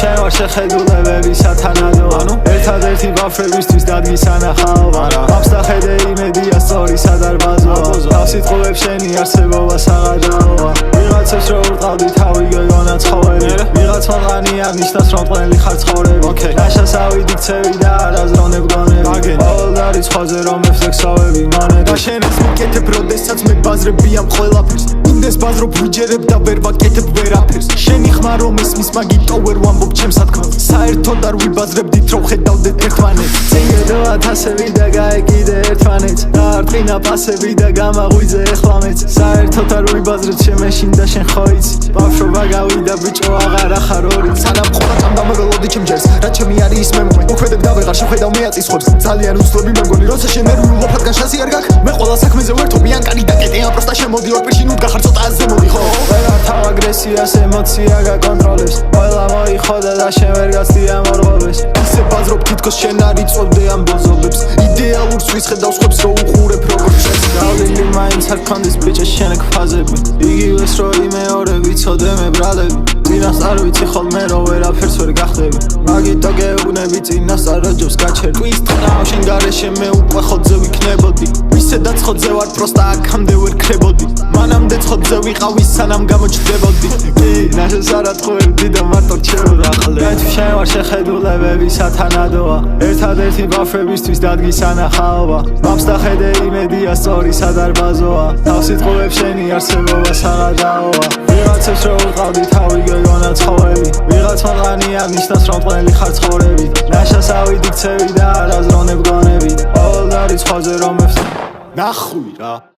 შენ ვარ შეხედულებები სათანადოა ერთადერთი ბავშვებისთვის დადგისანახაობა ყავს და ხედე იმედია სწორი სადარბაზოა თავსიტყუებს შენი არცებობა საღაჯაოა ვიღაცებს რო ურყავდი თავი გეგონა ცხოველი ვიღაც მაღანი არ ნიშნავს რომ ყველი ხარ ცხოვრები ნაშასავი დიქცევი და არაზროვნებ გონები ყოველ რიცხვაზე რომ ეფსექსავები მონები და შენ ეს მიკეთებ როდესაც მე ბაზრები ამ ყველაფერს იმდეს ბაზრობ ვიჯერებ და ვერ ვაკეთებ ვერაფერს შენი ხმა რომ ესმის მაგიტო ვერ ვამბობ ჩემს სათქმელს საერთოდ არ ვიბაზრებდით რომ ხედავდეთ ერთმანეთს წინგედოა თასები და გაეკიდე ერთმანეთს დაარტყინა პასები და გამაღვიძე ეხლა მეც საერთოდ არ ვიბაზრეთ შემეშინ და შენ ხო იცი ბავშვობა გავიდა ბიჭო აღარ ახარ ორი სანამ ყოლა წამდამებელოდი ჩემ ჯერს რა ჩემი არის ის მე მოქმედებ და ვეღარ შეხედავ მე აწისხებს ძალიან უცვლები მე მგონი როცა შენ ნერვიულობად განშასი არ გაქვს მე ყველა საქმეზე ვერთობი ან კანი და კეტეა პროსტა შემოდი ორ პირში ნუ გახარ ცოტა აზე მოდი ხო ვეღარ თავ აგრესიას ემოცია გაკონტროლებს ყველა მოიხოდა და შენ ვერ გაცდი ამ ორღობებს ისე ბაზრობ თითქოს შენ არ იწოდე ამ ბოზობებს იდეალურს ვისხედავ სხვებს რო უყურებ როგორ შენს გავლილი მაინც არ გქონდეს ბიჭო შენ ფაზები იგივეს რო იმეორე ვიცოდე მე ბრალები წინასწარ ვიცი ხოლმე რომ ვერაფერს ვერ გახდები მაგიტო გეუბნები წინასწარ რაჯობს გაჩერ ტვინს ტყნაო შენ გარეშე მე უკვე ხოძე ვიქნებოდი ვისედაც ხოძე ვარ პროსტა აქამდე ვერ ქრებოდი მანამდე ხოძე ვიყავი სანამ გამოჩდებოდი კი ნაშას არ ატყუებდი და მარტო რჩებოდა ახლა თუ შენ ვარ შეხედულებები სათანადოა ერთადერთი ბავშვებისთვის დადგისანახაობა მამს და ხედე იმედია სწორი სადარბაზოა თავსიტყუებს შენი არსებობა საღაჯაოა ვიღაცებს რო ურყავდი თავი გეგონა ცხოველი ვიღაც მაღანი არ ნიშნავს რომ ყველი ხარ ცხოვრები ნაშასავი დიქცევი და არაზროვნებ გონები ყოველ რიცხვაზე რომ ნახვი რა